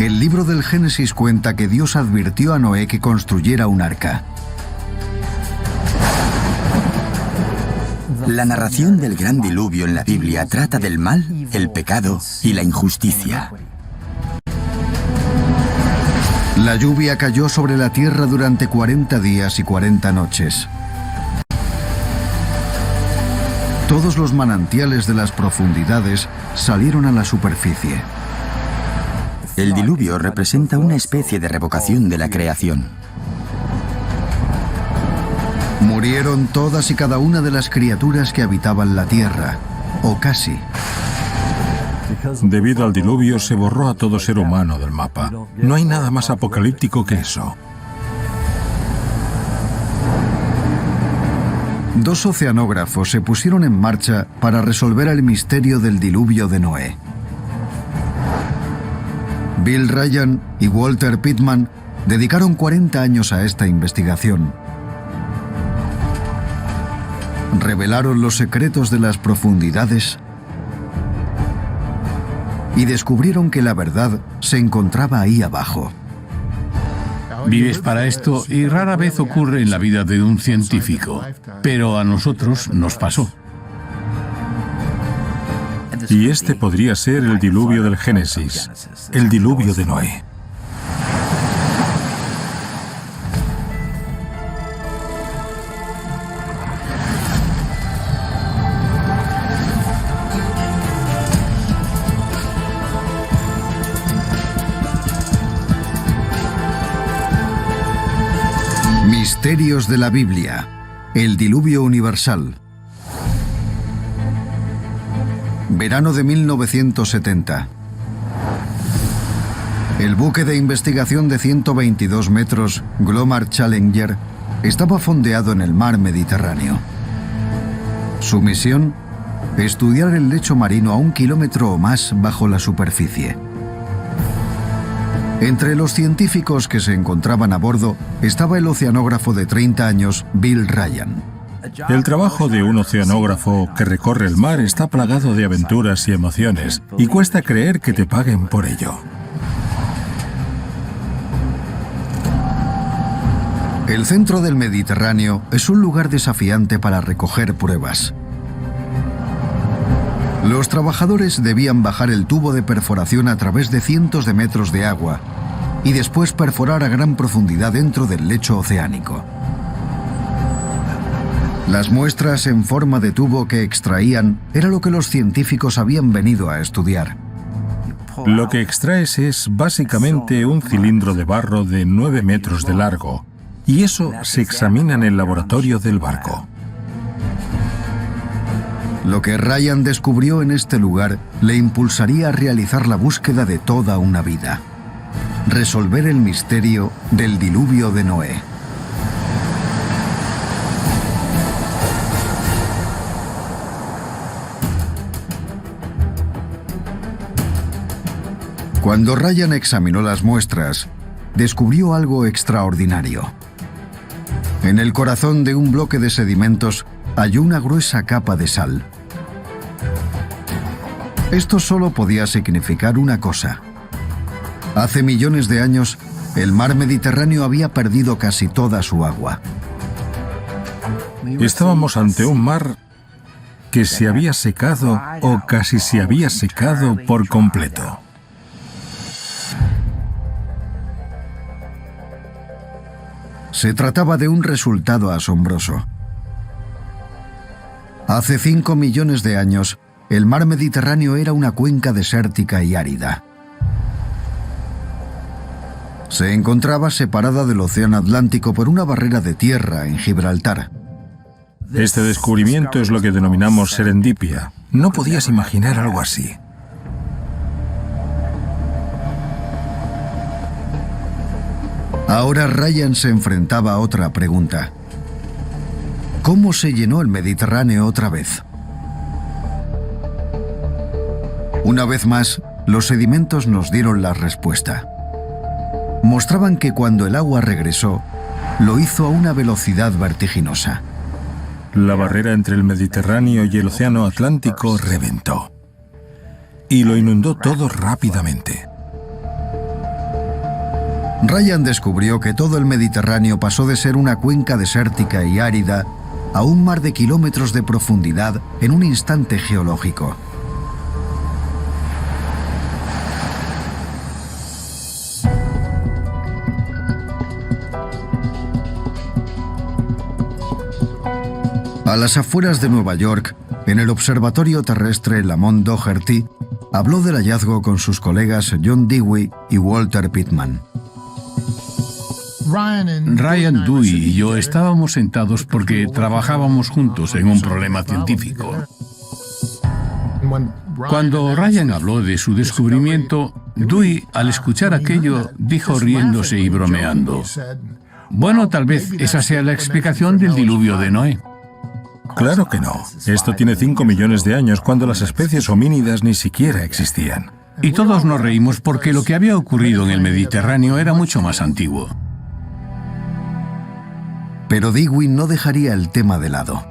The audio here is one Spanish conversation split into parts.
El libro del Génesis cuenta que Dios advirtió a Noé que construyera un arca. La narración del gran diluvio en la Biblia trata del mal, el pecado y la injusticia. La lluvia cayó sobre la tierra durante 40 días y 40 noches. Todos los manantiales de las profundidades salieron a la superficie. El diluvio representa una especie de revocación de la creación. Murieron todas y cada una de las criaturas que habitaban la tierra, o casi. Debido al diluvio se borró a todo ser humano del mapa. No hay nada más apocalíptico que eso. Dos oceanógrafos se pusieron en marcha para resolver el misterio del diluvio de Noé. Bill Ryan y Walter Pittman dedicaron 40 años a esta investigación. Revelaron los secretos de las profundidades y descubrieron que la verdad se encontraba ahí abajo. Vives para esto y rara vez ocurre en la vida de un científico, pero a nosotros nos pasó. Y este podría ser el diluvio del Génesis, el diluvio de Noé. Misterios de la Biblia. El diluvio universal. Verano de 1970. El buque de investigación de 122 metros, Glomar Challenger, estaba fondeado en el mar Mediterráneo. Su misión: estudiar el lecho marino a 1 kilómetro o más bajo la superficie. Entre los científicos que se encontraban a bordo estaba el oceanógrafo de 30 años, Bill Ryan. El trabajo de un oceanógrafo que recorre el mar está plagado de aventuras y emociones, y cuesta creer que te paguen por ello. El centro del Mediterráneo es un lugar desafiante para recoger pruebas. Los trabajadores debían bajar el tubo de perforación a través de cientos de metros de agua y después perforar a gran profundidad dentro del lecho oceánico. Las muestras en forma de tubo que extraían era lo que los científicos habían venido a estudiar. Lo que extraes es básicamente un cilindro de barro de 9 metros de largo, y eso se examina en el laboratorio del barco. Lo que Ryan descubrió en este lugar le impulsaría a realizar la búsqueda de toda una vida: resolver el misterio del diluvio de Noé. Cuando Ryan examinó las muestras, descubrió algo extraordinario. En el corazón de un bloque de sedimentos halló una gruesa capa de sal. Esto solo podía significar una cosa. Hace millones de años, el mar Mediterráneo había perdido casi toda su agua. Estábamos ante un mar que se había secado o casi se había secado por completo. Se trataba de un resultado asombroso. Hace 5 millones de años, el mar Mediterráneo era una cuenca desértica y árida. Se encontraba separada del Océano Atlántico por una barrera de tierra en Gibraltar. Este descubrimiento es lo que denominamos serendipia. No podías imaginar algo así. Ahora Ryan se enfrentaba a otra pregunta. ¿Cómo se llenó el Mediterráneo otra vez? Una vez más, los sedimentos nos dieron la respuesta. Mostraban que cuando el agua regresó, lo hizo a una velocidad vertiginosa. La barrera entre el Mediterráneo y el Océano Atlántico reventó y lo inundó todo rápidamente. Ryan descubrió que todo el Mediterráneo pasó de ser una cuenca desértica y árida a un mar de kilómetros de profundidad en un instante geológico. A las afueras de Nueva York, en el observatorio terrestre Lamont Doherty, habló del hallazgo con sus colegas John Dewey y Walter Pittman. Ryan, Dewey y yo estábamos sentados porque trabajábamos juntos en un problema científico. Cuando Ryan habló de su descubrimiento, Dewey, al escuchar aquello, dijo riéndose y bromeando: bueno, tal vez esa sea la explicación del diluvio de Noé. Claro que no. Esto tiene 5 millones de años, cuando las especies homínidas ni siquiera existían. Y todos nos reímos porque lo que había ocurrido en el Mediterráneo era mucho más antiguo. Pero Dewey no dejaría el tema de lado.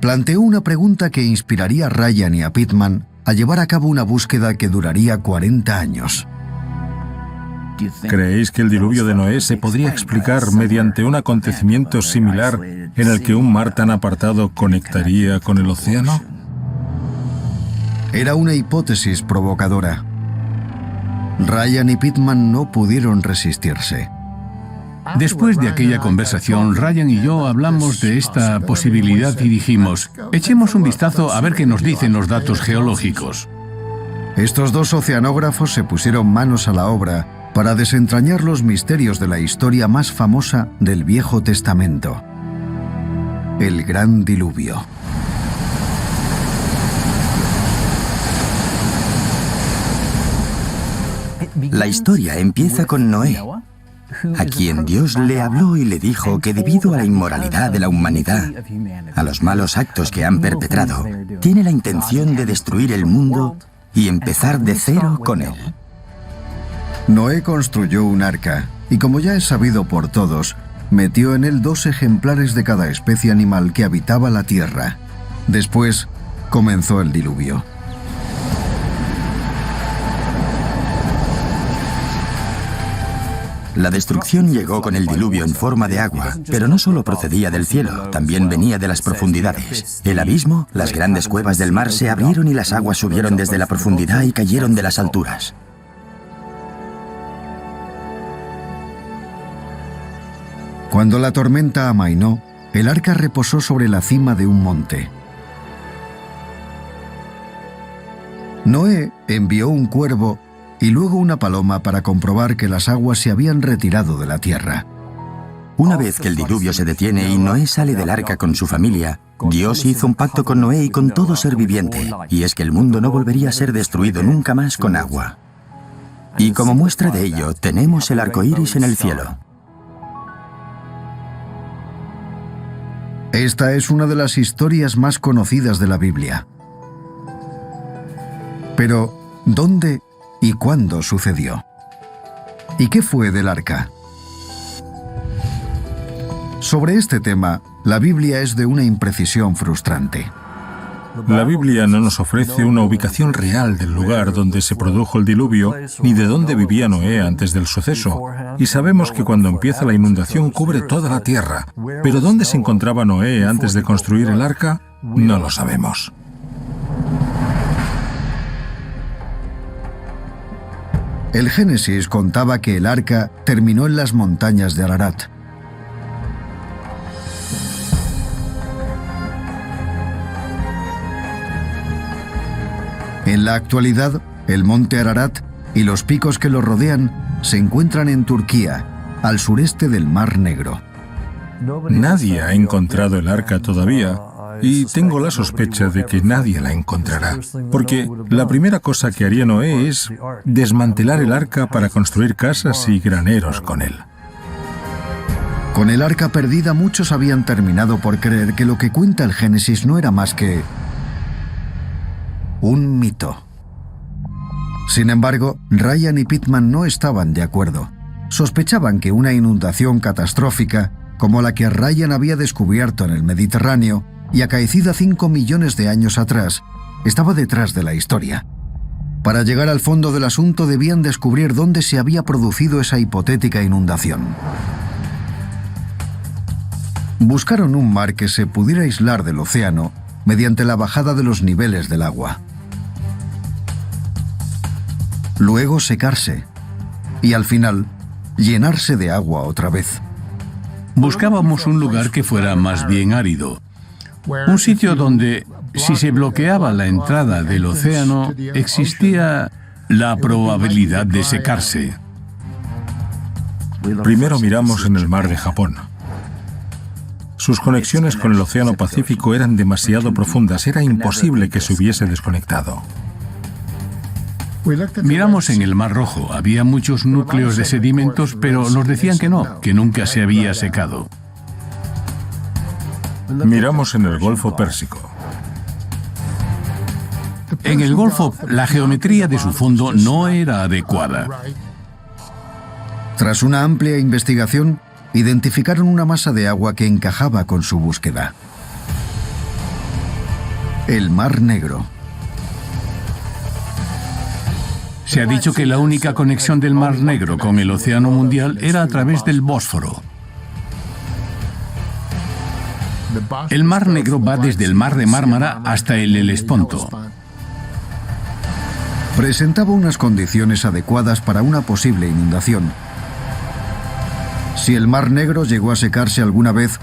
Planteó una pregunta que inspiraría a Ryan y a Pittman a llevar a cabo una búsqueda que duraría 40 años. ¿Creéis que el diluvio de Noé se podría explicar mediante un acontecimiento similar en el que un mar tan apartado conectaría con el océano? Era una hipótesis provocadora. Ryan y Pittman no pudieron resistirse. Después de aquella conversación, Ryan y yo hablamos de esta posibilidad y dijimos: echemos un vistazo a ver qué nos dicen los datos geológicos. Estos dos oceanógrafos se pusieron manos a la obra para desentrañar los misterios de la historia más famosa del Viejo Testamento: el Gran Diluvio. La historia empieza con Noé, a quien Dios le habló y le dijo que debido a la inmoralidad de la humanidad, a los malos actos que han perpetrado, tiene la intención de destruir el mundo y empezar de cero con él. Noé construyó un arca y, como ya es sabido por todos, metió en él 2 ejemplares de cada especie animal que habitaba la tierra. Después comenzó el diluvio. La destrucción llegó con el diluvio en forma de agua, pero no solo procedía del cielo, también venía de las profundidades. El abismo, las grandes cuevas del mar se abrieron y las aguas subieron desde la profundidad y cayeron de las alturas. Cuando la tormenta amainó, el arca reposó sobre la cima de un monte. Noé envió un cuervo y luego una paloma para comprobar que las aguas se habían retirado de la tierra. Una vez que el diluvio se detiene y Noé sale del arca con su familia, Dios hizo un pacto con Noé y con todo ser viviente, y es que el mundo no volvería a ser destruido nunca más con agua. Y como muestra de ello, tenemos el arco iris en el cielo. Esta es una de las historias más conocidas de la Biblia. Pero, ¿dónde y cuándo sucedió? ¿Y qué fue del arca? Sobre este tema, la Biblia es de una imprecisión frustrante. La Biblia no nos ofrece una ubicación real del lugar donde se produjo el diluvio, ni de dónde vivía Noé antes del suceso. Y sabemos que cuando empieza la inundación cubre toda la tierra. Pero ¿dónde se encontraba Noé antes de construir el arca? No lo sabemos. El Génesis contaba que el arca terminó en las montañas de Ararat. En la actualidad, el monte Ararat y los picos que lo rodean se encuentran en Turquía, al sureste del Mar Negro. Nadie ha encontrado el arca todavía, y tengo la sospecha de que nadie la encontrará, porque la primera cosa que haría Noé es desmantelar el arca para construir casas y graneros con él. Con el arca perdida, muchos habían terminado por creer que lo que cuenta el Génesis no era más que un mito. Sin embargo, Ryan y Pittman no estaban de acuerdo. Sospechaban que una inundación catastrófica, como la que Ryan había descubierto en el Mediterráneo y acaecida 5 millones de años atrás, estaba detrás de la historia. Para llegar al fondo del asunto debían descubrir dónde se había producido esa hipotética inundación. Buscaron un mar que se pudiera aislar del océano mediante la bajada de los niveles del agua. Luego secarse y al final llenarse de agua otra vez. Buscábamos un lugar que fuera más bien árido. Un sitio donde, si se bloqueaba la entrada del océano, existía la probabilidad de secarse. Primero miramos en el mar de Japón. Sus conexiones con el Océano Pacífico eran demasiado profundas, era imposible que se hubiese desconectado. Miramos en el Mar Rojo, había muchos núcleos de sedimentos, pero nos decían que no, que nunca se había secado. Miramos en el Golfo Pérsico. En el Golfo, la geometría de su fondo no era adecuada. Tras una amplia investigación, identificaron una masa de agua que encajaba con su búsqueda. El Mar Negro. Se ha dicho que la única conexión del Mar Negro con el Océano Mundial era a través del Bósforo. El Mar Negro va desde el Mar de Mármara hasta el Helesponto. Presentaba unas condiciones adecuadas para una posible inundación. Si el Mar Negro llegó a secarse alguna vez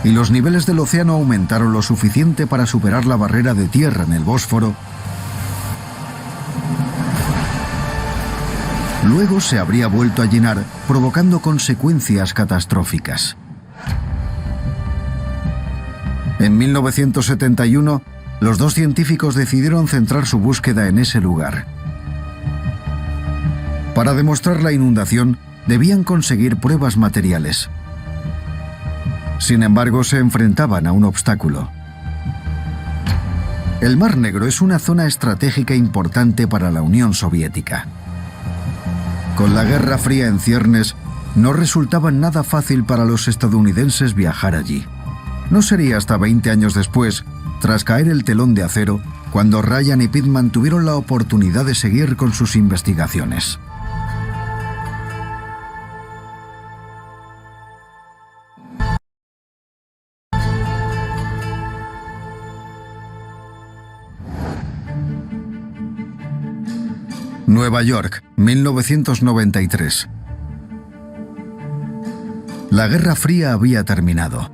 y los niveles del océano aumentaron lo suficiente para superar la barrera de tierra en el Bósforo, luego se habría vuelto a llenar, provocando consecuencias catastróficas. En 1971, los dos científicos decidieron centrar su búsqueda en ese lugar. Para demostrar la inundación, debían conseguir pruebas materiales. Sin embargo, se enfrentaban a un obstáculo. El Mar Negro es una zona estratégica importante para la Unión Soviética. Con la Guerra Fría en ciernes, no resultaba nada fácil para los estadounidenses viajar allí. No sería hasta 20 años después, tras caer el telón de acero, cuando Ryan y Pittman tuvieron la oportunidad de seguir con sus investigaciones. Nueva York, 1993. La Guerra Fría había terminado.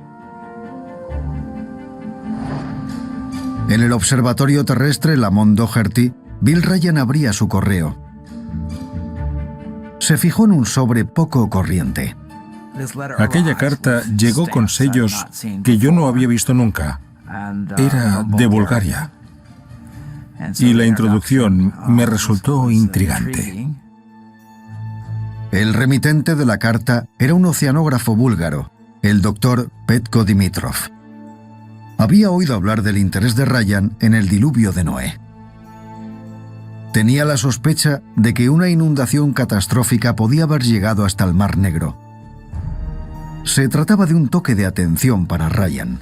En el observatorio terrestre Lamont Doherty, Bill Ryan abría su correo. Se fijó en un sobre poco corriente. Aquella carta llegó con sellos que yo no había visto nunca. Era de Bulgaria. Y la introducción me resultó intrigante. El remitente de la carta era un oceanógrafo búlgaro, el doctor Petko Dimitrov. Había oído hablar del interés de Ryan en el diluvio de Noé. Tenía la sospecha de que una inundación catastrófica podía haber llegado hasta el Mar Negro. Se trataba de un toque de atención para Ryan.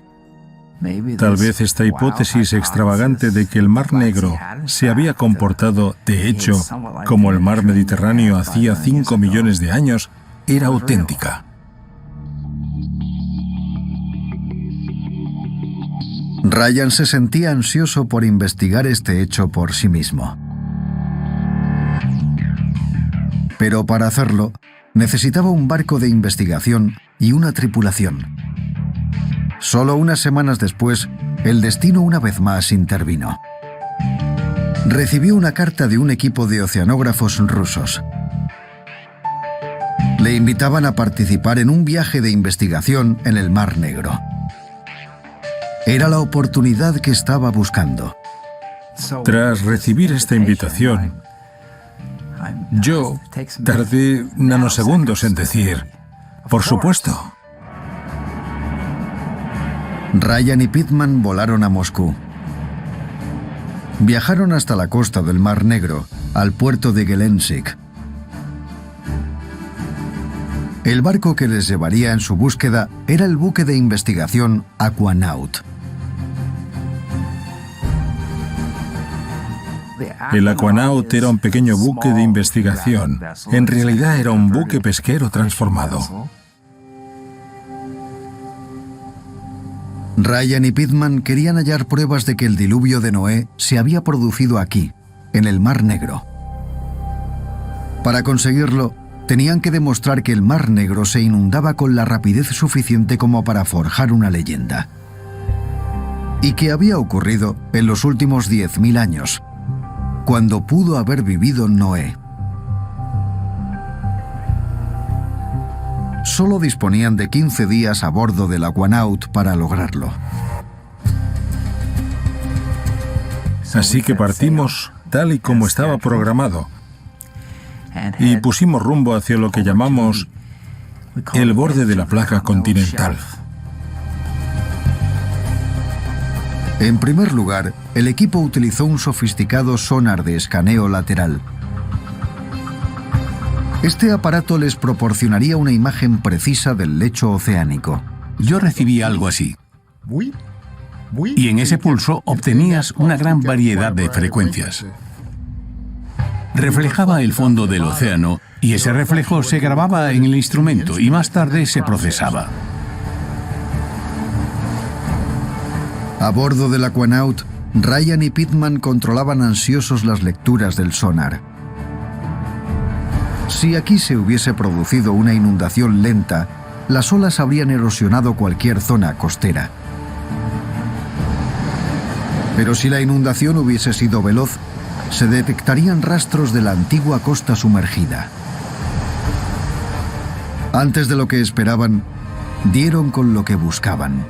Tal vez esta hipótesis extravagante de que el Mar Negro se había comportado, de hecho, como el mar Mediterráneo hacía 5 millones de años, era auténtica. Ryan se sentía ansioso por investigar este hecho por sí mismo. Pero para hacerlo, necesitaba un barco de investigación y una tripulación. Solo unas semanas después, el destino una vez más intervino. Recibió una carta de un equipo de oceanógrafos rusos. Le invitaban a participar en un viaje de investigación en el Mar Negro. Era la oportunidad que estaba buscando. Tras recibir esta invitación, yo tardé nanosegundos en decir, por supuesto. Ryan y Pittman volaron a Moscú. Viajaron hasta la costa del Mar Negro, al puerto de Gelendzhik. El barco que les llevaría en su búsqueda era el buque de investigación Aquanaut. El Aquanaut era un pequeño buque de investigación. En realidad era un buque pesquero transformado. Ryan y Pittman querían hallar pruebas de que el diluvio de Noé se había producido aquí, en el Mar Negro. Para conseguirlo, tenían que demostrar que el Mar Negro se inundaba con la rapidez suficiente como para forjar una leyenda. Y que había ocurrido en los últimos 10.000 años, cuando pudo haber vivido Noé. Solo disponían de 15 días a bordo del Aquanaut para lograrlo. Así que partimos tal y como estaba programado y pusimos rumbo hacia lo que llamamos el borde de la placa continental. En primer lugar, el equipo utilizó un sofisticado sonar de escaneo lateral. Este aparato les proporcionaría una imagen precisa del lecho oceánico. Yo recibí algo así. Y en ese pulso obtenías una gran variedad de frecuencias. Reflejaba el fondo del océano y ese reflejo se grababa en el instrumento y más tarde se procesaba. A bordo del Aquanaut, Ryan y Pittman controlaban ansiosos las lecturas del sonar. Si aquí se hubiese producido una inundación lenta, las olas habrían erosionado cualquier zona costera. Pero si la inundación hubiese sido veloz, se detectarían rastros de la antigua costa sumergida. Antes de lo que esperaban, dieron con lo que buscaban.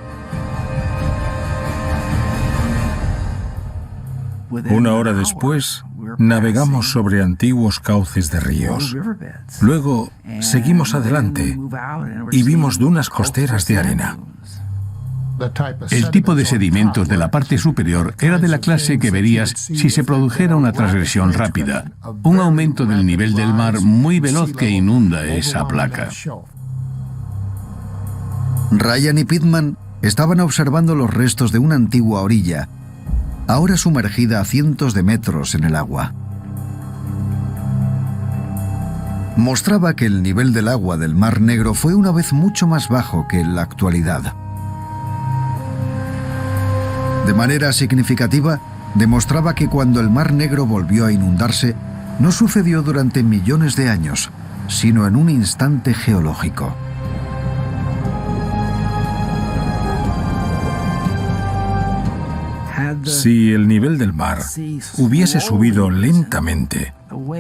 Una hora después, navegamos sobre antiguos cauces de ríos. Luego, seguimos adelante y vimos dunas costeras de arena. El tipo de sedimentos de la parte superior era de la clase que verías si se produjera una transgresión rápida, un aumento del nivel del mar muy veloz que inunda esa placa. Ryan y Pittman estaban observando los restos de una antigua orilla, ahora sumergida a cientos de metros en el agua. Mostraba que el nivel del agua del Mar Negro fue una vez mucho más bajo que en la actualidad. De manera significativa, demostraba que cuando el Mar Negro volvió a inundarse, no sucedió durante millones de años, sino en un instante geológico. Si el nivel del mar hubiese subido lentamente,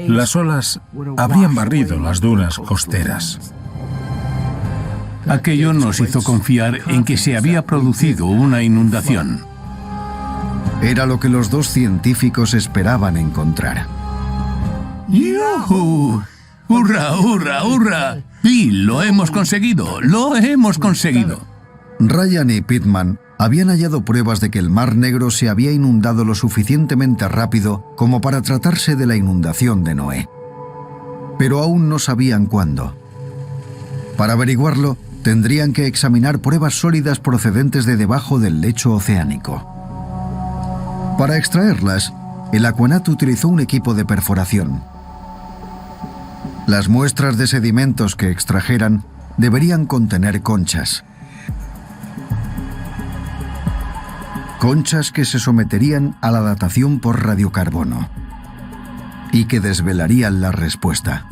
las olas habrían barrido las dunas costeras. Aquello nos hizo confiar en que se había producido una inundación. Era lo que los dos científicos esperaban encontrar. ¡Yujú! ¡Hurra, hurra, hurra! ¡Y lo hemos conseguido! ¡Lo hemos conseguido! Ryan y Pittman habían hallado pruebas de que el Mar Negro se había inundado lo suficientemente rápido como para tratarse de la inundación de Noé. Pero aún no sabían cuándo. Para averiguarlo, tendrían que examinar pruebas sólidas procedentes de debajo del lecho oceánico. Para extraerlas, el Aquanaut utilizó un equipo de perforación. Las muestras de sedimentos que extrajeran deberían contener conchas. Conchas que se someterían a la datación por radiocarbono y que desvelarían la respuesta.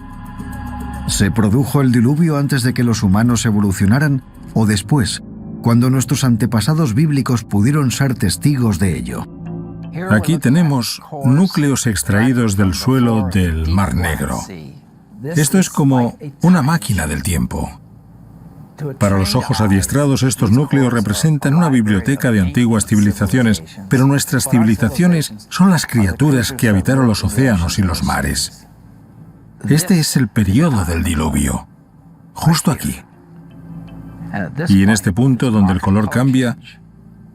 ¿Se produjo el diluvio antes de que los humanos evolucionaran o después, cuando nuestros antepasados bíblicos pudieron ser testigos de ello? Aquí tenemos núcleos extraídos del suelo del Mar Negro. Esto es como una máquina del tiempo. Para los ojos adiestrados, estos núcleos representan una biblioteca de antiguas civilizaciones, pero nuestras civilizaciones son las criaturas que habitaron los océanos y los mares. Este es el periodo del diluvio, justo aquí. Y en este punto donde el color cambia,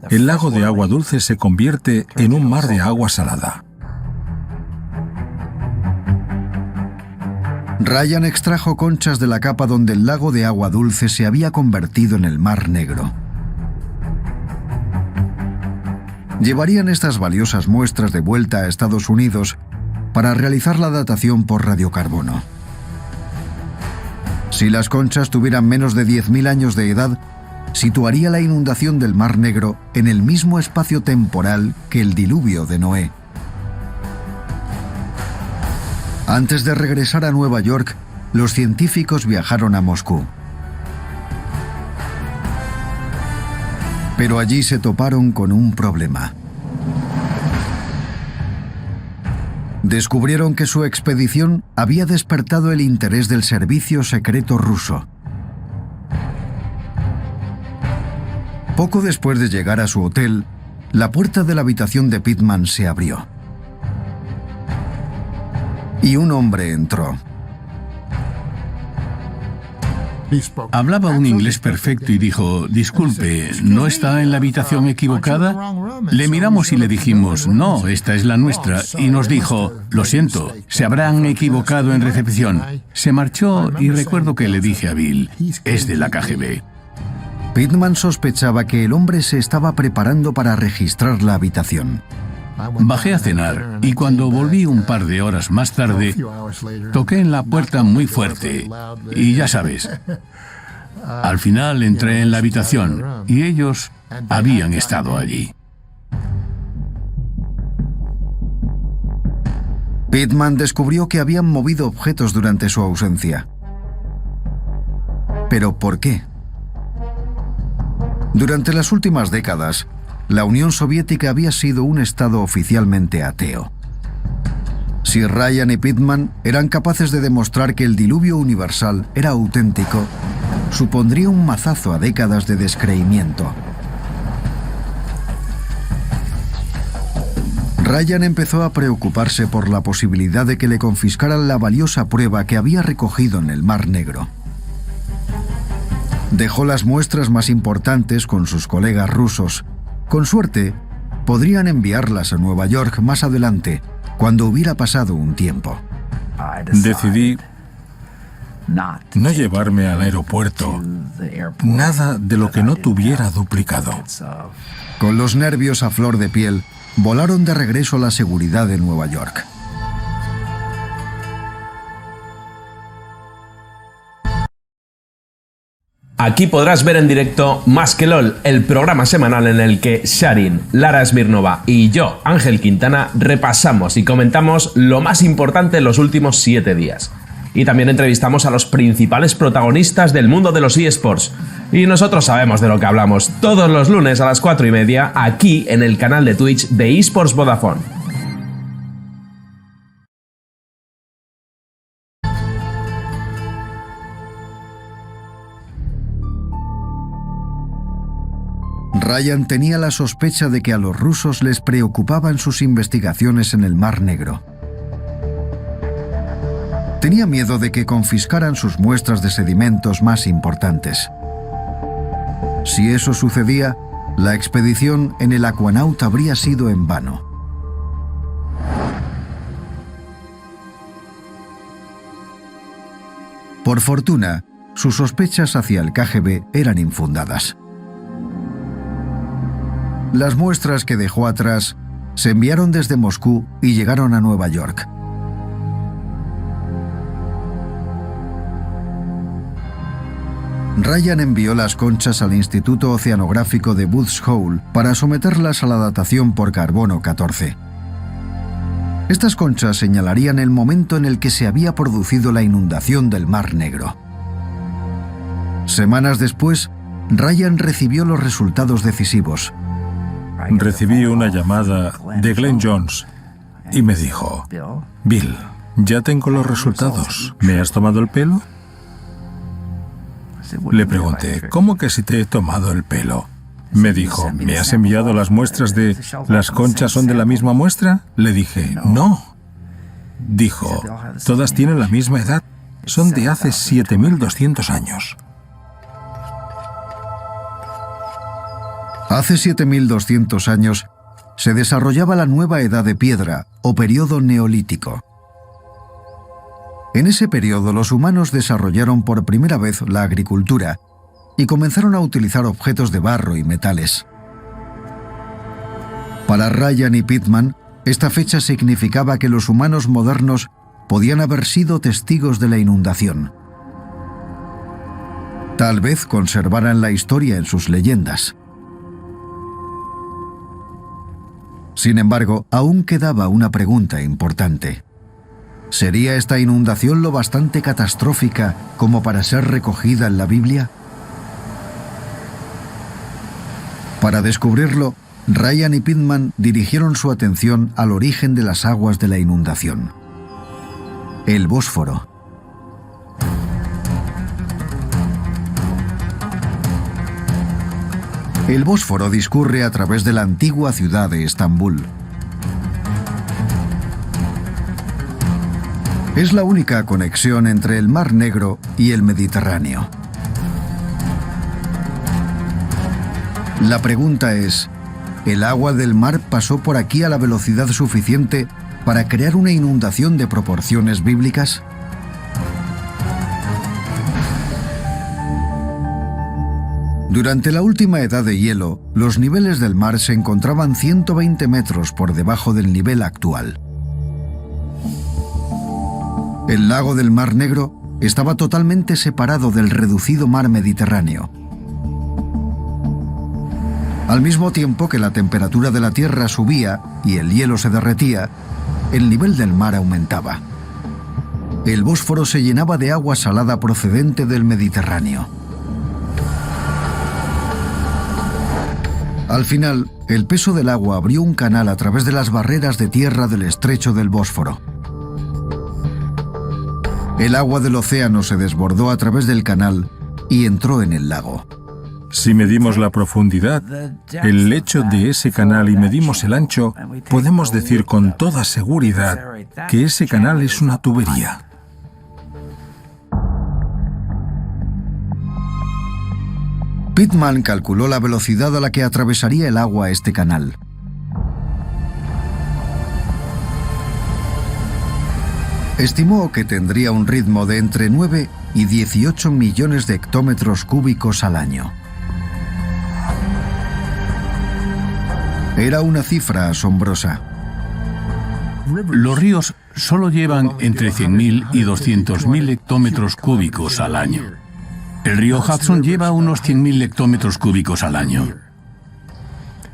el lago de agua dulce se convierte en un mar de agua salada. Ryan extrajo conchas de la capa donde el lago de agua dulce se había convertido en el Mar Negro. Llevarían estas valiosas muestras de vuelta a Estados Unidos para realizar la datación por radiocarbono. Si las conchas tuvieran menos de 10.000 años de edad, situaría la inundación del Mar Negro en el mismo espacio temporal que el diluvio de Noé. Antes de regresar a Nueva York, los científicos viajaron a Moscú. Pero allí se toparon con un problema. Descubrieron que su expedición había despertado el interés del servicio secreto ruso. Poco después de llegar a su hotel, la puerta de la habitación de Pitman se abrió. Y un hombre entró. Hablaba un inglés perfecto y dijo, disculpe, ¿no está en la habitación equivocada? Le miramos y le dijimos, no, esta es la nuestra. Y nos dijo, lo siento, se habrán equivocado en recepción. Se marchó y recuerdo que le dije a Bill, es de la KGB. Pitman sospechaba que el hombre se estaba preparando para registrar la habitación. Bajé a cenar y cuando volví un par de horas más tarde, toqué en la puerta muy fuerte y ya sabes, al final entré en la habitación y ellos habían estado allí. Pitman descubrió que habían movido objetos durante su ausencia. ¿Pero por qué? Durante las últimas décadas, la Unión Soviética había sido un estado oficialmente ateo. Si Ryan y Pitman eran capaces de demostrar que el diluvio universal era auténtico, supondría un mazazo a décadas de descreimiento. Ryan empezó a preocuparse por la posibilidad de que le confiscaran la valiosa prueba que había recogido en el Mar Negro. Dejó las muestras más importantes con sus colegas rusos. Con suerte, podrían enviarlas a Nueva York más adelante, cuando hubiera pasado un tiempo. Decidí no llevarme al aeropuerto nada de lo que no tuviera duplicado. Con los nervios a flor de piel, volaron de regreso a la seguridad de Nueva York. Aquí podrás ver en directo Más que LOL, el programa semanal en el que Sharin, Lara Smirnova y yo, Ángel Quintana, repasamos y comentamos lo más importante en los últimos 7 días. Y también entrevistamos a los principales protagonistas del mundo de los eSports. Y nosotros sabemos de lo que hablamos todos los lunes a las 4:30 aquí en el canal de Twitch de eSports Vodafone. Ryan tenía la sospecha de que a los rusos les preocupaban sus investigaciones en el Mar Negro. Tenía miedo de que confiscaran sus muestras de sedimentos más importantes. Si eso sucedía, la expedición en el Aquanaut habría sido en vano. Por fortuna, sus sospechas hacia el KGB eran infundadas. Las muestras que dejó atrás se enviaron desde Moscú y llegaron a Nueva York. Ryan envió las conchas al Instituto Oceanográfico de Woods Hole para someterlas a la datación por carbono 14. Estas conchas señalarían el momento en el que se había producido la inundación del Mar Negro. Semanas después, Ryan recibió los resultados decisivos. Recibí una llamada de Glenn Jones y me dijo, Bill, ya tengo los resultados. ¿Me has tomado el pelo? Le pregunté, ¿cómo que si te he tomado el pelo? Me dijo, ¿me has enviado las muestras de las conchas son de la misma muestra? Le dije, no. Dijo, todas tienen la misma edad. Son de hace 7.200 años. Hace 7.200 años se desarrollaba la nueva edad de piedra o periodo neolítico. En ese periodo los humanos desarrollaron por primera vez la agricultura y comenzaron a utilizar objetos de barro y metales. Para Ryan y Pitman, Esta fecha significaba que los humanos modernos podían haber sido testigos de la inundación. Tal vez conservaran la historia en sus leyendas. Sin embargo, aún quedaba una pregunta importante. ¿Sería esta inundación lo bastante catastrófica como para ser recogida en la Biblia? Para descubrirlo, Ryan y Pittman dirigieron su atención al origen de las aguas de la inundación: el Bósforo. El Bósforo discurre a través de la antigua ciudad de Estambul. Es la única conexión entre el Mar Negro y el Mediterráneo. La pregunta es, ¿el agua del mar pasó por aquí a la velocidad suficiente para crear una inundación de proporciones bíblicas? Durante la última edad de hielo, los niveles del mar se encontraban 120 metros por debajo del nivel actual. El lago del Mar Negro estaba totalmente separado del reducido mar Mediterráneo. Al mismo tiempo que la temperatura de la Tierra subía y el hielo se derretía, el nivel del mar aumentaba. El Bósforo se llenaba de agua salada procedente del Mediterráneo. Al final, el peso del agua abrió un canal a través de las barreras de tierra del estrecho del Bósforo. El agua del océano se desbordó a través del canal y entró en el lago. Si medimos la profundidad, el lecho de ese canal y medimos el ancho, podemos decir con toda seguridad que ese canal es una tubería. Pittman calculó la velocidad a la que atravesaría el agua este canal. Estimó que tendría un ritmo de entre 9 y 18 millones de hectómetros cúbicos al año. Era una cifra asombrosa. Los ríos solo llevan entre 100.000 y 200.000 hectómetros cúbicos al año. El río Hudson lleva unos 100.000 hectómetros cúbicos al año.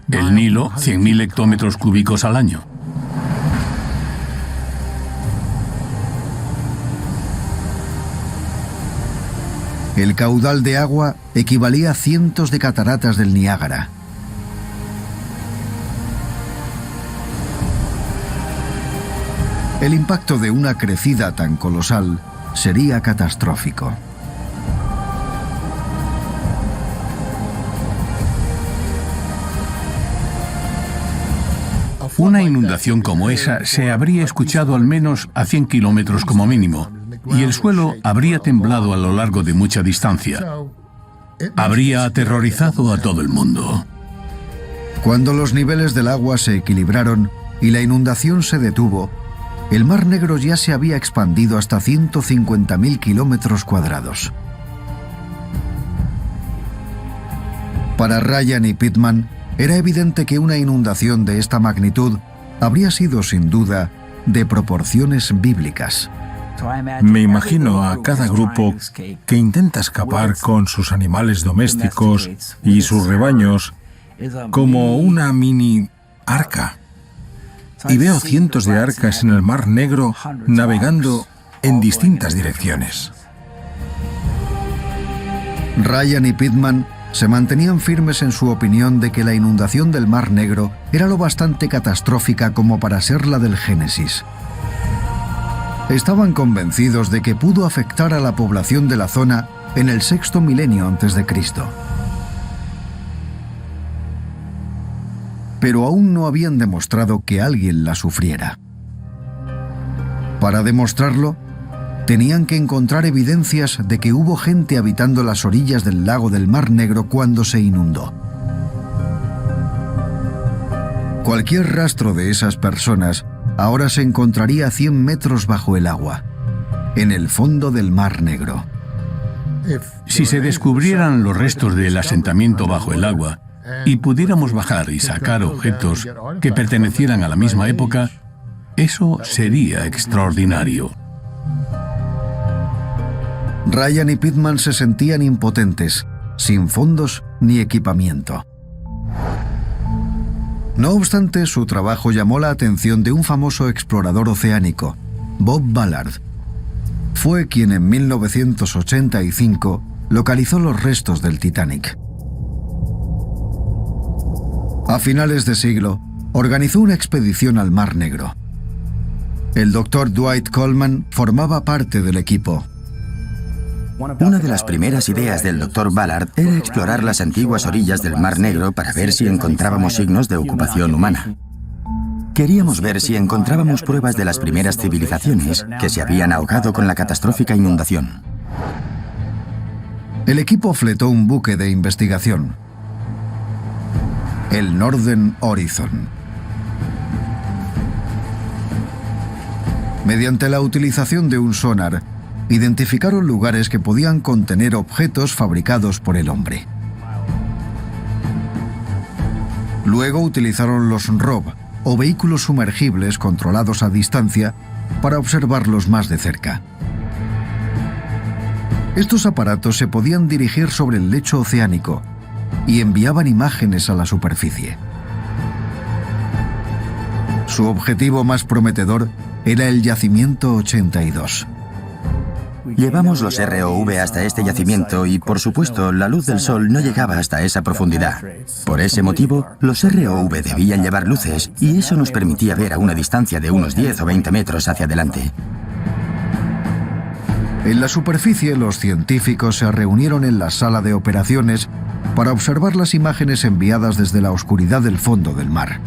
El Nilo, 100.000 hectómetros cúbicos al año. El caudal de agua equivalía a cientos de cataratas del Niágara. El impacto de una crecida tan colosal sería catastrófico. Una inundación como esa se habría escuchado al menos a 100 kilómetros como mínimo, y el suelo habría temblado a lo largo de mucha distancia. Habría aterrorizado a todo el mundo. Cuando los niveles del agua se equilibraron y la inundación se detuvo, el Mar Negro ya se había expandido hasta 150.000 kilómetros cuadrados. Para Ryan y Pittman, era evidente que una inundación de esta magnitud habría sido, sin duda, de proporciones bíblicas. Me imagino a cada grupo que intenta escapar con sus animales domésticos y sus rebaños como una mini arca. Y veo cientos de arcas en el Mar Negro navegando en distintas direcciones. Ryan y Pittman se mantenían firmes en su opinión de que la inundación del Mar Negro era lo bastante catastrófica como para ser la del Génesis. Estaban convencidos de que pudo afectar a la población de la zona en el sexto milenio antes de Cristo. Pero aún no habían demostrado que alguien la sufriera. Para demostrarlo, tenían que encontrar evidencias de que hubo gente habitando las orillas del lago del Mar Negro cuando se inundó. Cualquier rastro de esas personas ahora se encontraría a 100 metros bajo el agua, en el fondo del Mar Negro. Si se descubrieran los restos del asentamiento bajo el agua y pudiéramos bajar y sacar objetos, que pertenecieran a la misma época, eso sería extraordinario. Ryan y Pittman se sentían impotentes, sin fondos ni equipamiento. No obstante, su trabajo llamó la atención de un famoso explorador oceánico, Bob Ballard. Fue quien en 1985 localizó los restos del Titanic. A finales de siglo, organizó una expedición al Mar Negro. El Dr. Dwight Coleman formaba parte del equipo. Una de las primeras ideas del Dr. Ballard era explorar las antiguas orillas del Mar Negro para ver si encontrábamos signos de ocupación humana. Queríamos ver si encontrábamos pruebas de las primeras civilizaciones que se habían ahogado con la catastrófica inundación. El equipo fletó un buque de investigación, el Northern Horizon. Mediante la utilización de un sonar, identificaron lugares que podían contener objetos fabricados por el hombre. Luego utilizaron los ROV, o vehículos sumergibles controlados a distancia, para observarlos más de cerca. Estos aparatos se podían dirigir sobre el lecho oceánico y enviaban imágenes a la superficie. Su objetivo más prometedor era el Yacimiento 82. Llevamos los ROV hasta este yacimiento y, por supuesto, la luz del sol no llegaba hasta esa profundidad. Por ese motivo, los ROV debían llevar luces y eso nos permitía ver a una distancia de unos 10 o 20 metros hacia adelante. En la superficie, los científicos se reunieron en la sala de operaciones para observar las imágenes enviadas desde la oscuridad del fondo del mar.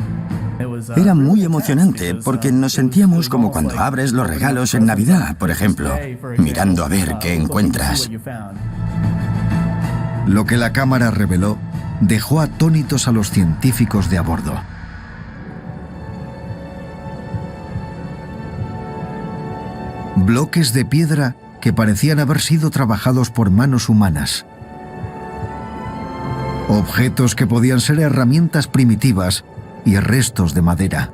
Era muy emocionante porque nos sentíamos como cuando abres los regalos en Navidad, por ejemplo, mirando a ver qué encuentras. Lo que la cámara reveló dejó atónitos a los científicos de a bordo. Bloques de piedra que parecían haber sido trabajados por manos humanas. Objetos que podían ser herramientas primitivas y restos de madera.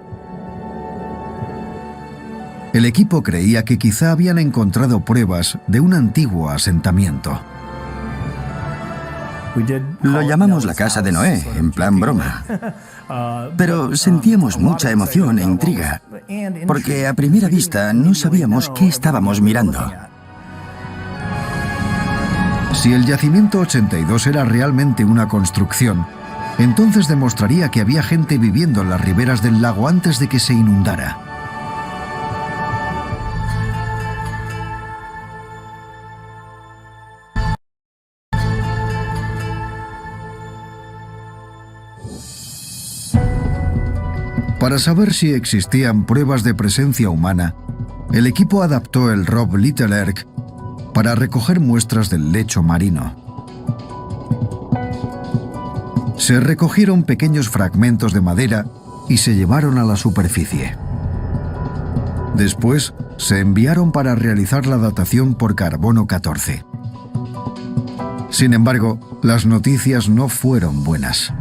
El equipo creía que quizá habían encontrado pruebas de un antiguo asentamiento. Lo llamamos la casa de Noé, en plan broma. Pero sentíamos mucha emoción e intriga, porque a primera vista no sabíamos qué estábamos mirando. Si el Yacimiento 82 era realmente una construcción, entonces demostraría que había gente viviendo en las riberas del lago antes de que se inundara. Para saber si existían pruebas de presencia humana, el equipo adaptó el ROV Little Erg para recoger muestras del lecho marino. Se recogieron pequeños fragmentos de madera y se llevaron a la superficie. Después, se enviaron para realizar la datación por carbono 14. Sin embargo, las noticias no fueron buenas.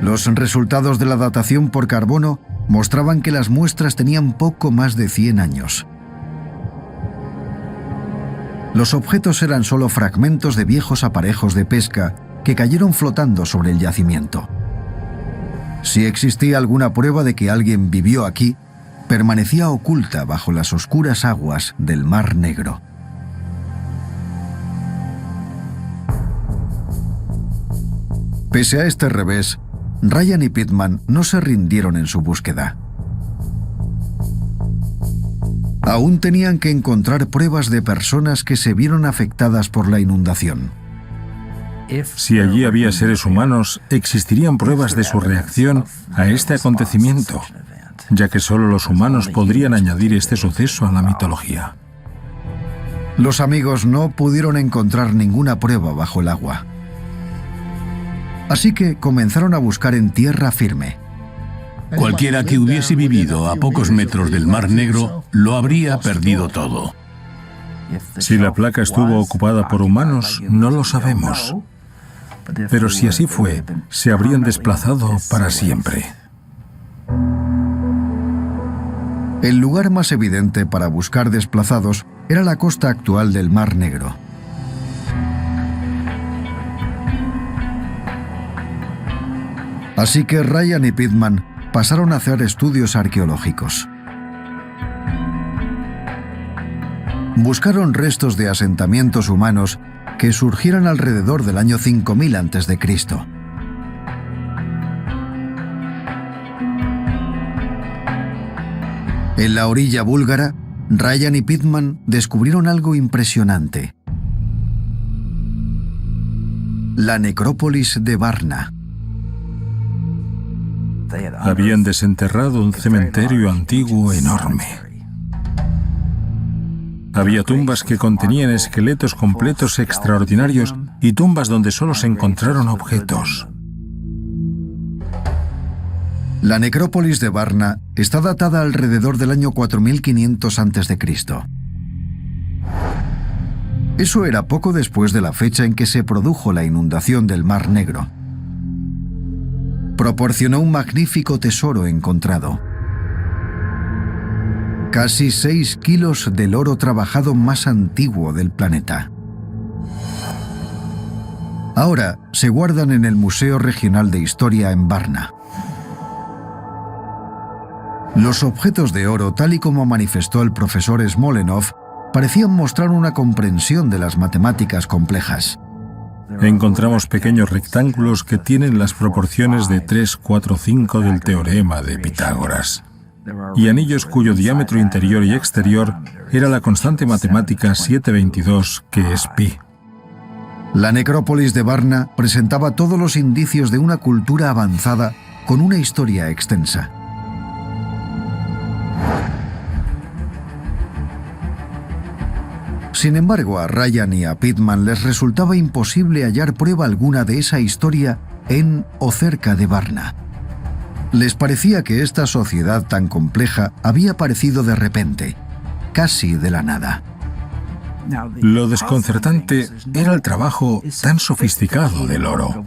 Los resultados de la datación por carbono mostraban que las muestras tenían poco más de 100 años. Los objetos eran solo fragmentos de viejos aparejos de pesca que cayeron flotando sobre el yacimiento. Si existía alguna prueba de que alguien vivió aquí, permanecía oculta bajo las oscuras aguas del Mar Negro. Pese a este revés, Ryan y Pittman no se rindieron en su búsqueda. Aún tenían que encontrar pruebas de personas que se vieron afectadas por la inundación. Si allí había seres humanos, existirían pruebas de su reacción a este acontecimiento, ya que solo los humanos podrían añadir este suceso a la mitología. Los amigos no pudieron encontrar ninguna prueba bajo el agua. Así que comenzaron a buscar en tierra firme. Cualquiera que hubiese vivido a pocos metros del Mar Negro lo habría perdido todo. Si la placa estuvo ocupada por humanos, no lo sabemos. Pero si así fue, se habrían desplazado para siempre. El lugar más evidente para buscar desplazados era la costa actual del Mar Negro. Así que Ryan y Pittman pasaron a hacer estudios arqueológicos. Buscaron restos de asentamientos humanos que surgieran alrededor del año 5000 a.C. En la orilla búlgara, Ryan y Pittman descubrieron algo impresionante: la necrópolis de Varna. Habían desenterrado un cementerio antiguo enorme. Había tumbas que contenían esqueletos completos extraordinarios y tumbas donde solo se encontraron objetos. La necrópolis de Varna está datada alrededor del año 4500 a.C. Eso era poco después de la fecha en que se produjo la inundación del Mar Negro. Proporcionó un magnífico tesoro encontrado: casi 6 kilos del oro trabajado más antiguo del planeta. Ahora se guardan en el Museo Regional de Historia en Varna. Los objetos de oro, tal y como manifestó el profesor Smolenov, parecían mostrar una comprensión de las matemáticas complejas. Encontramos pequeños rectángulos que tienen las proporciones de 3, 4, 5 del teorema de Pitágoras, y anillos cuyo diámetro interior y exterior era la constante matemática 722, que es pi. La necrópolis de Varna presentaba todos los indicios de una cultura avanzada con una historia extensa. Sin embargo, a Ryan y a Pittman les resultaba imposible hallar prueba alguna de esa historia en o cerca de Varna. Les parecía que esta sociedad tan compleja había aparecido de repente, casi de la nada. Lo desconcertante era el trabajo tan sofisticado del oro.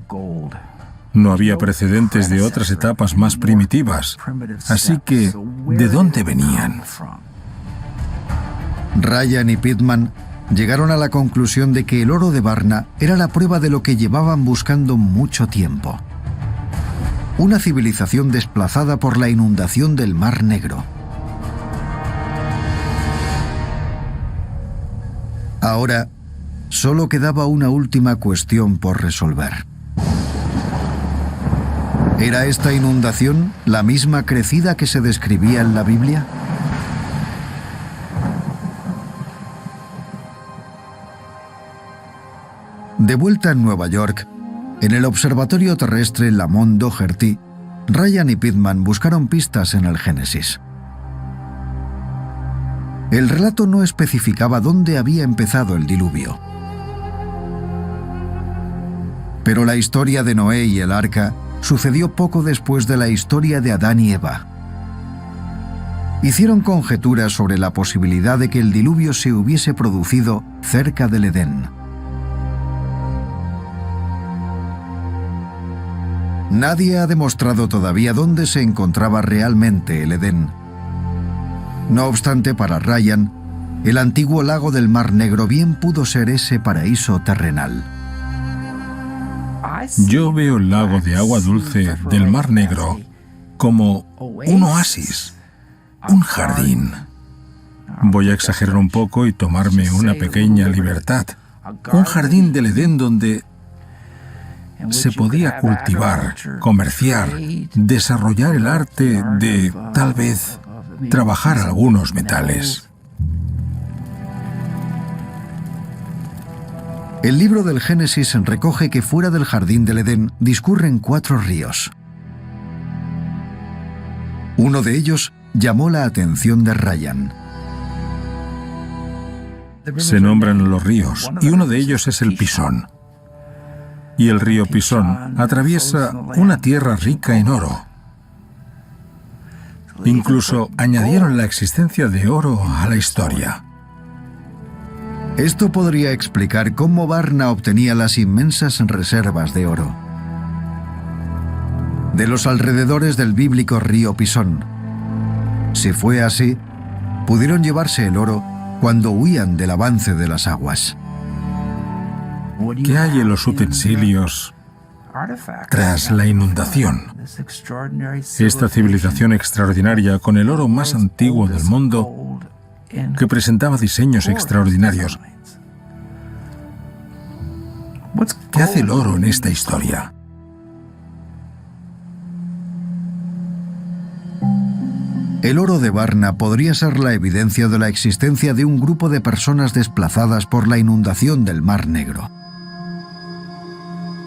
No había precedentes de otras etapas más primitivas, así que, ¿de dónde venían? Ryan y Pittman llegaron a la conclusión de que el oro de Varna era la prueba de lo que llevaban buscando mucho tiempo: una civilización desplazada por la inundación del Mar Negro. Ahora, solo quedaba una última cuestión por resolver. ¿Era esta inundación la misma crecida que se describía en la Biblia? De vuelta en Nueva York, en el observatorio terrestre Lamont Doherty, Ryan y Pittman buscaron pistas en el Génesis. El relato no especificaba dónde había empezado el diluvio. Pero la historia de Noé y el arca sucedió poco después de la historia de Adán y Eva. Hicieron conjeturas sobre la posibilidad de que el diluvio se hubiese producido cerca del Edén. Nadie ha demostrado todavía dónde se encontraba realmente el Edén. No obstante, para Ryan, el antiguo lago del Mar Negro bien pudo ser ese paraíso terrenal. Yo veo el lago de agua dulce del Mar Negro como un oasis, un jardín. Voy a exagerar un poco y tomarme una pequeña libertad. Un jardín del Edén donde se podía cultivar, comerciar, desarrollar el arte de, tal vez, trabajar algunos metales. El libro del Génesis recoge que fuera del jardín del Edén discurren 4 ríos. Uno de ellos llamó la atención de Ryan. Se nombran los ríos, y uno de ellos es el Pisón. Y el río Pisón atraviesa una tierra rica en oro. Incluso añadieron la existencia de oro a la historia. Esto podría explicar cómo Varna obtenía las inmensas reservas de oro. De los alrededores del bíblico río Pisón. Si fue así, pudieron llevarse el oro cuando huían del avance de las aguas. ¿Qué hay en los utensilios tras la inundación? Esta civilización extraordinaria con el oro más antiguo del mundo que presentaba diseños extraordinarios. ¿Qué hace el oro en esta historia? El oro de Varna podría ser la evidencia de la existencia de un grupo de personas desplazadas por la inundación del Mar Negro.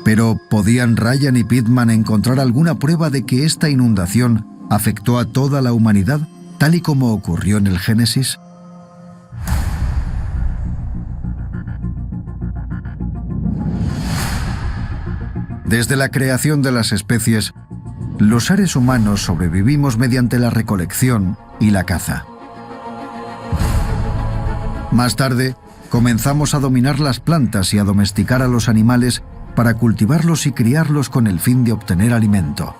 Pero, ¿podían Ryan y Pitman encontrar alguna prueba de que esta inundación afectó a toda la humanidad, tal y como ocurrió en el Génesis? Desde la creación de las especies, los seres humanos sobrevivimos mediante la recolección y la caza. Más tarde, comenzamos a dominar las plantas y a domesticar a los animales para cultivarlos y criarlos con el fin de obtener alimento.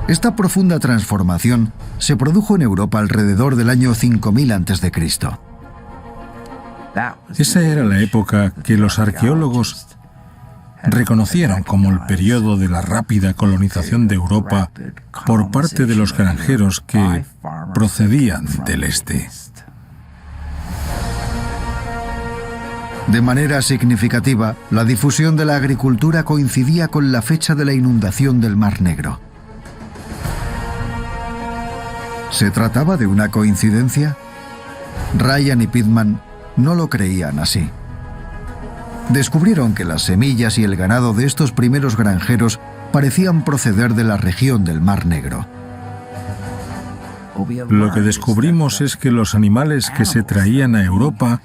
Esta profunda transformación se produjo en Europa alrededor del año 5000 a.C. Esa era la época que los arqueólogos reconocieron como el periodo de la rápida colonización de Europa por parte de los granjeros que procedían del este. De manera significativa, la difusión de la agricultura coincidía con la fecha de la inundación del Mar Negro. ¿Se trataba de una coincidencia? Ryan y Pitman no lo creían así. Descubrieron que las semillas y el ganado de estos primeros granjeros parecían proceder de la región del Mar Negro. Lo que descubrimos es que los animales que se traían a Europa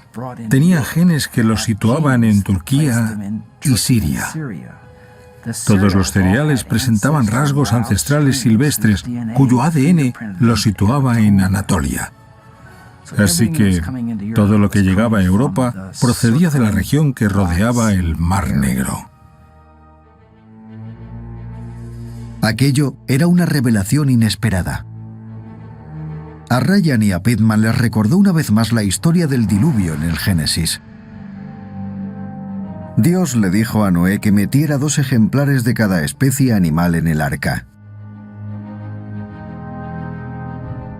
tenían genes que los situaban en Turquía y Siria. Todos los cereales presentaban rasgos ancestrales silvestres, cuyo ADN los situaba en Anatolia. Así que todo lo que llegaba a Europa procedía de la región que rodeaba el Mar Negro. Aquello era una revelación inesperada. A Ryan y a Pitman les recordó una vez más la historia del diluvio en el Génesis. Dios le dijo a Noé que metiera 2 ejemplares de cada especie animal en el arca.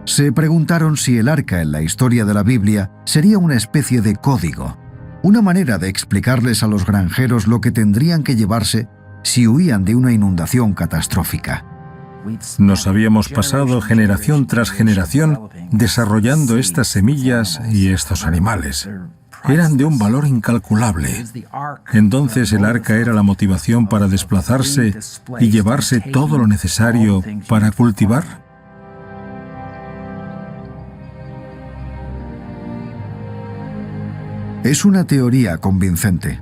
Se preguntaron si el arca en la historia de la Biblia sería una especie de código, una manera de explicarles a los granjeros lo que tendrían que llevarse si huían de una inundación catastrófica. Nos habíamos pasado generación tras generación desarrollando estas semillas y estos animales. Eran de un valor incalculable. Entonces el arca era la motivación para desplazarse y llevarse todo lo necesario para cultivar. Es una teoría convincente.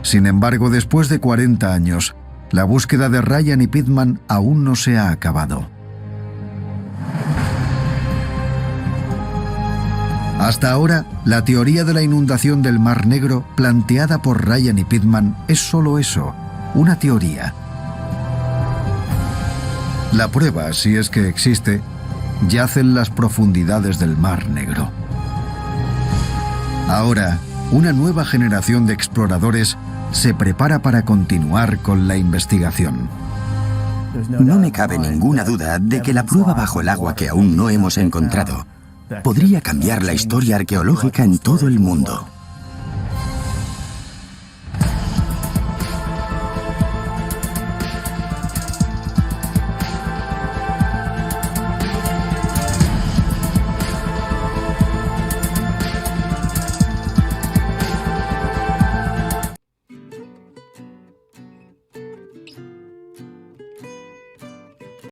Sin embargo, después de 40 años, la búsqueda de Ryan y Pitman aún no se ha acabado. Hasta ahora, la teoría de la inundación del Mar Negro planteada por Ryan y Pitman es solo eso, una teoría. La prueba, si es que existe, yace en las profundidades del Mar Negro. Ahora, una nueva generación de exploradores se prepara para continuar con la investigación. No me cabe ninguna duda de que la prueba bajo el agua que aún no hemos encontrado podría cambiar la historia arqueológica en todo el mundo.